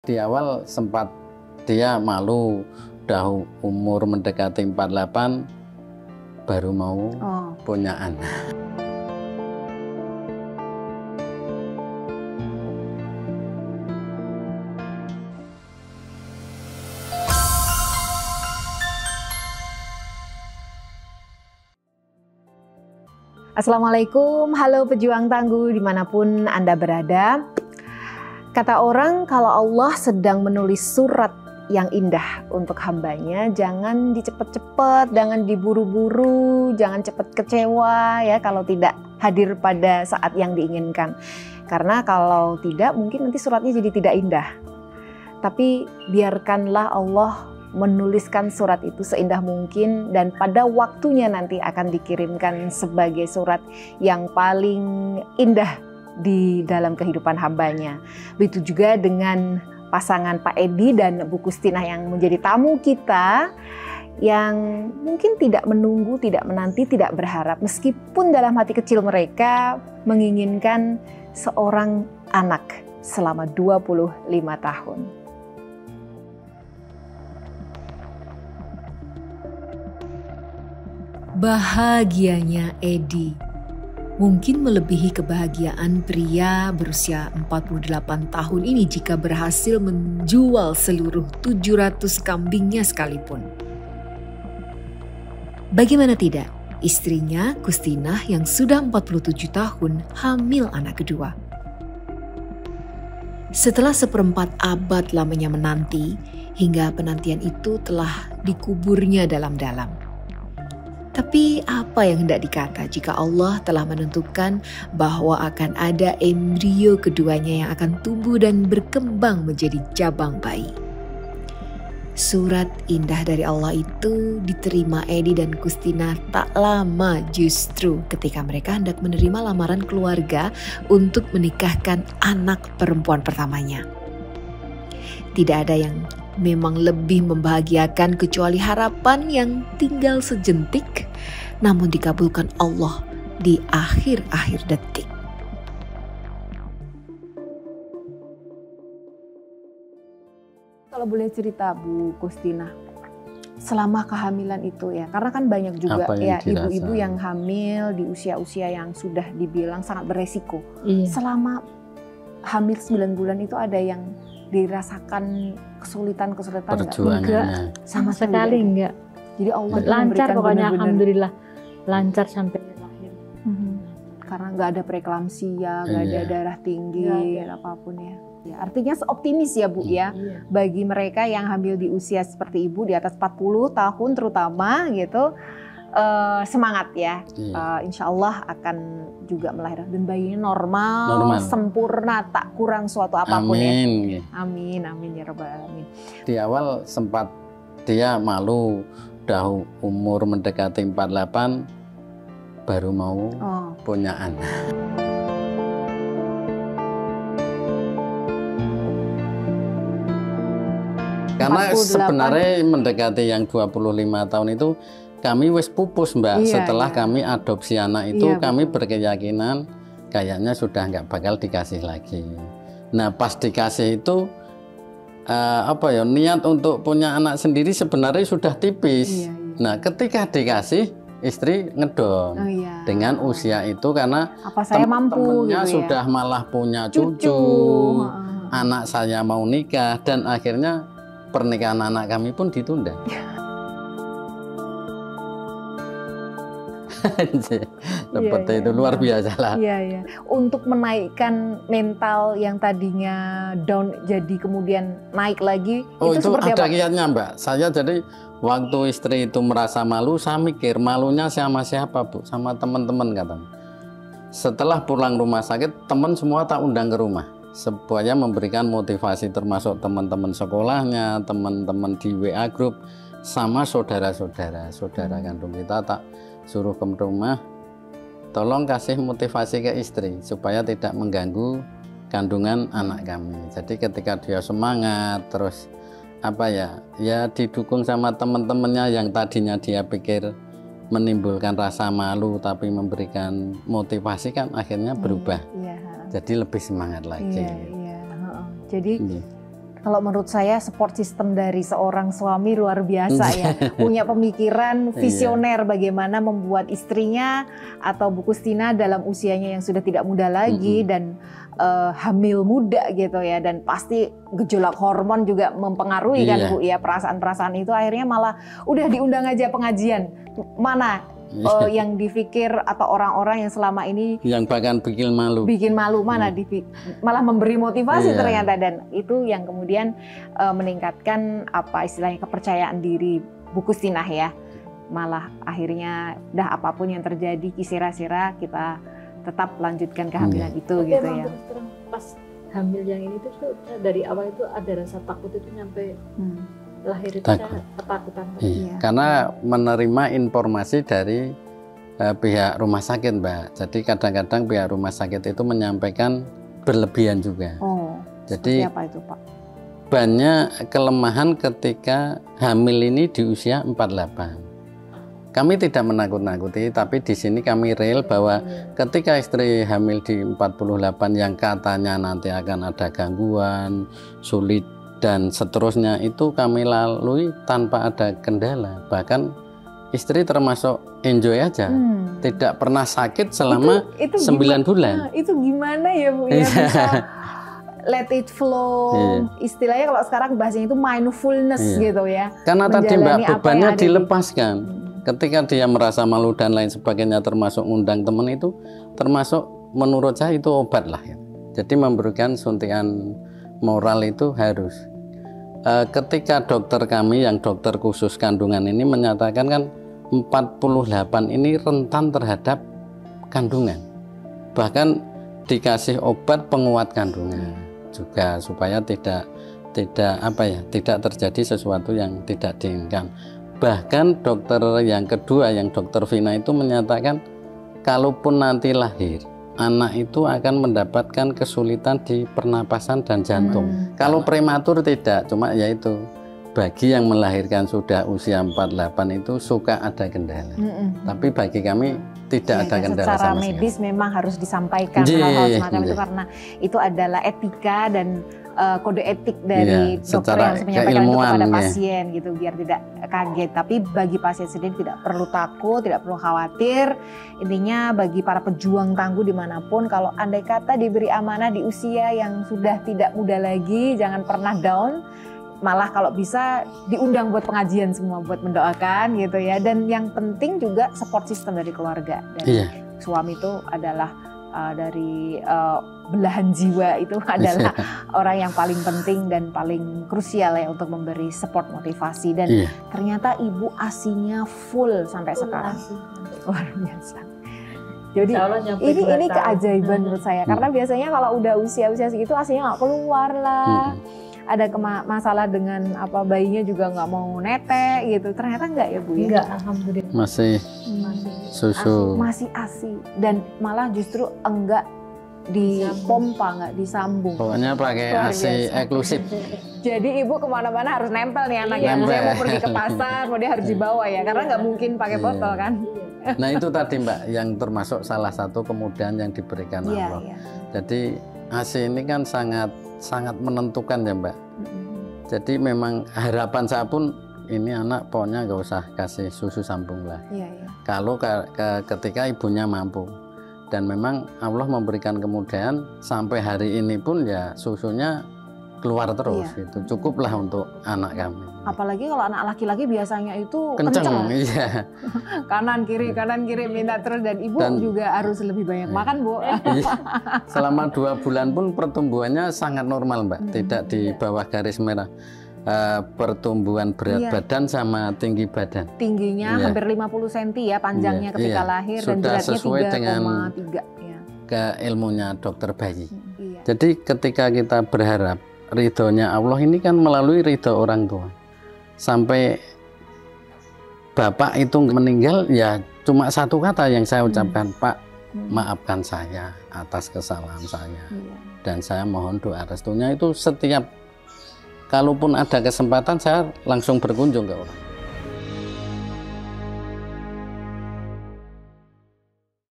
Di awal sempat dia malu, udah umur mendekati 48 baru mau punya anak. Assalamualaikum, halo pejuang tangguh dimanapun Anda berada. Kata orang kalau Allah sedang menulis surat yang indah untuk hambanya, jangan dicepet-cepet, jangan diburu-buru, jangan cepat kecewa ya kalau tidak hadir pada saat yang diinginkan. Karena kalau tidak mungkin nanti suratnya jadi tidak indah. Tapi biarkanlah Allah menuliskan surat itu seindah mungkin dan pada waktunya nanti akan dikirimkan sebagai surat yang paling indah di dalam kehidupan hambanya. Begitu juga dengan pasangan Pak Edi dan Bu Kustinah yang menjadi tamu kita, yang mungkin tidak menunggu, tidak menanti, tidak berharap meskipun dalam hati kecil mereka menginginkan seorang anak selama 25 tahun. Bahagianya Edi mungkin melebihi kebahagiaan pria berusia 48 tahun ini jika berhasil menjual seluruh 700 kambingnya sekalipun. Bagaimana tidak, istrinya Kustinah yang sudah 47 tahun hamil anak kedua. Setelah seperempat abad lamanya menanti, hingga penantian itu telah dikuburnya dalam-dalam. Tapi apa yang hendak dikata jika Allah telah menentukan bahwa akan ada embrio keduanya yang akan tumbuh dan berkembang menjadi jabang bayi. Surat indah dari Allah itu diterima Edi dan Kustinah tak lama justru ketika mereka hendak menerima lamaran keluarga untuk menikahkan anak perempuan pertamanya. Tidak ada yang memang lebih membahagiakan kecuali harapan yang tinggal sejentik, namun dikabulkan Allah di akhir-akhir detik. Kalau boleh cerita Bu Kustinah, selama kehamilan itu ya, karena kan banyak juga ya ibu-ibu yang hamil di usia-usia yang sudah dibilang sangat beresiko. Iya. Selama hamil 9 bulan itu ada yang dirasakan kesulitan-kesulitan enggak? Sama sekali enggak. Jadi Allah lancar pokoknya alhamdulillah lancar sampai lahir. Karena nggak ada preeklamsia, nggak ada darah tinggi, apapun ya. Artinya optimis ya Bu ya, bagi mereka yang hamil di usia seperti Ibu di atas 40 tahun terutama gitu. Semangat ya, insya Allah akan juga melahirkan dan bayinya normal, sempurna, tak kurang suatu apapun ya. Amin, amin ya Rabbal Alamin. Di awal sempat dia malu, udah umur mendekati 48 baru mau punya anak. Karena sebenarnya mendekati yang 25 tahun itu kami wis pupus Mbak, setelah kami adopsi anak itu kami berkeyakinan kayaknya sudah nggak bakal dikasih lagi. Nah pas dikasih itu niat untuk punya anak sendiri sebenarnya sudah tipis. Nah ketika dikasih istri ngedon dengan usia itu karena teman-temannya sudah malah punya cucu, anak saya mau nikah dan akhirnya pernikahan anak kami pun ditunda. Seperti itu luar biasa lah. Untuk menaikkan mental yang tadinya down jadi kemudian naik lagi. Itu ada kiatnya Mbak. Saya jadi waktu istri itu merasa malu, saya mikir malunya sama siapa Bu? Sama teman-teman katanya. Setelah pulang rumah sakit, teman semua tak undang ke rumah. Supaya memberikan motivasi termasuk teman-teman sekolahnya, teman-teman di WA group, sama saudara-saudara kandung kita tak suruh ke rumah, tolong kasih motivasi ke istri supaya tidak mengganggu kandungan anak kami. Jadi ketika dia semangat terus ya didukung sama teman-temannya yang tadinya dia pikir menimbulkan rasa malu tapi memberikan motivasi kan akhirnya berubah. Jadi lebih semangat lagi. Jadi Kalau menurut saya support system dari seorang suami luar biasa ya. Punya pemikiran visioner bagaimana membuat istrinya atau Bu Kustina dalam usianya yang sudah tidak muda lagi dan hamil muda gitu ya. Dan pasti gejolak hormon juga mempengaruhi kan Bu ya, perasaan-perasaan itu akhirnya malah udah diundang aja pengajian. Mana yang dipikir atau orang-orang yang selama ini yang bahkan bikin malu mana malah memberi motivasi ternyata, dan itu yang kemudian meningkatkan apa istilahnya kepercayaan diri Bu Kustina ya. Malah akhirnya dah apapun yang terjadi kisira-sira kita tetap lanjutkan kehamilan itu gitu ya. Pas hamil yang ini tuh dari awal itu ada rasa takut itu nyampe lahir itu saya ketakutan. Karena menerima informasi dari pihak rumah sakit, Mbak. Jadi kadang-kadang pihak rumah sakit itu menyampaikan berlebihan juga. Jadi apa itu, Pak? Banyak kelemahan ketika hamil ini di usia 48. Kami tidak menakut-nakuti, tapi di sini kami real bahwa ketika istri hamil di 48 yang katanya nanti akan ada gangguan, sulit dan seterusnya, itu kami lalui tanpa ada kendala. Bahkan istri termasuk enjoy aja, tidak pernah sakit selama 9 bulan. Itu gimana ya Bu ya, bisa let it flow, istilahnya kalau sekarang bahasanya itu mindfulness gitu ya. Karena tadi Mbak bebannya dilepaskan. Ketika dia merasa malu dan lain sebagainya, termasuk ngundang teman, itu termasuk menurut saya itu obat lah ya. Jadi memberikan suntikan moral itu harus. Ketika dokter kami yang dokter khusus kandungan ini menyatakan kan 48 ini rentan terhadap kandungan, bahkan dikasih obat penguat kandungan juga supaya tidak terjadi sesuatu yang tidak diinginkan. Bahkan dokter yang kedua yang dokter Vina itu menyatakan kalaupun nanti lahir, anak itu akan mendapatkan kesulitan di pernapasan dan jantung. Kalau prematur tidak, cuma yaitu bagi yang melahirkan sudah usia 48 itu suka ada kendala. Tapi bagi kami tidak ada kendala secara sama medis sekali. Memang harus disampaikan hal-hal semacam itu karena itu adalah etika dan kode etik dari dokter yang harus menyampaikan itu kepada pasien gitu biar tidak kaget. Tapi bagi pasien sendiri tidak perlu takut, tidak perlu khawatir. Intinya bagi para pejuang tangguh dimanapun, kalau andai kata diberi amanah di usia yang sudah tidak muda lagi, jangan pernah down. Malah kalau bisa diundang buat pengajian semua, buat mendoakan gitu ya. Dan yang penting juga support system dari keluarga. Dan suami itu adalah dari belahan jiwa itu adalah orang yang paling penting dan paling krusial ya untuk memberi support motivasi. Dan ternyata ibu ASI-nya full sampai sekarang. Luar biasa. Jadi ini keajaiban menurut saya. Karena biasanya kalau udah usia-usia segitu ASI-nya nggak keluar lah. Ada masalah dengan bayinya juga nggak mau netek gitu. Ternyata enggak ya Bu ya? Enggak, alhamdulillah. Masih susu. Masih ASI dan malah justru enggak dipompa, enggak disambung. Pokoknya pakai ASI eksklusif. Jadi ibu kemana-mana harus nempel nih anaknya. Dia mau pergi ke pasar, mau dia harus dibawa ya, karena nggak mungkin pakai botol kan. Nah itu tadi Mbak yang termasuk salah satu kemudahan yang diberikan Allah. Jadi ASI ini kan sangat menentukan ya Mbak. Jadi memang harapan saya pun ini anak pokoknya nggak usah kasih susu sambung lah. Kalau ketika ibunya mampu. Dan memang Allah memberikan kemudahan sampai hari ini pun ya susunya keluar terus gitu. Cukuplah untuk anak kami. Apalagi kalau anak laki-laki biasanya itu kenceng. kanan kiri minta terus, dan ibu juga harus lebih banyak makan Bu. Selama 2 bulan pun pertumbuhannya sangat normal Mbak, tidak di bawah garis merah. Pertumbuhan berat badan sama tinggi badan. Tingginya hampir 50 cm ya panjangnya ketika lahir. Sudah dan beratnya sesuai dengan 3,3 ke ilmunya dokter bayi. Jadi ketika kita berharap ridhonya Allah ini kan melalui ridho orang tua. Sampai bapak itu meninggal ya cuma satu kata yang saya ucapkan, Pak maafkan saya atas kesalahan saya. Dan saya mohon doa restunya. Itu setiap kalaupun ada kesempatan saya langsung berkunjung ke orang.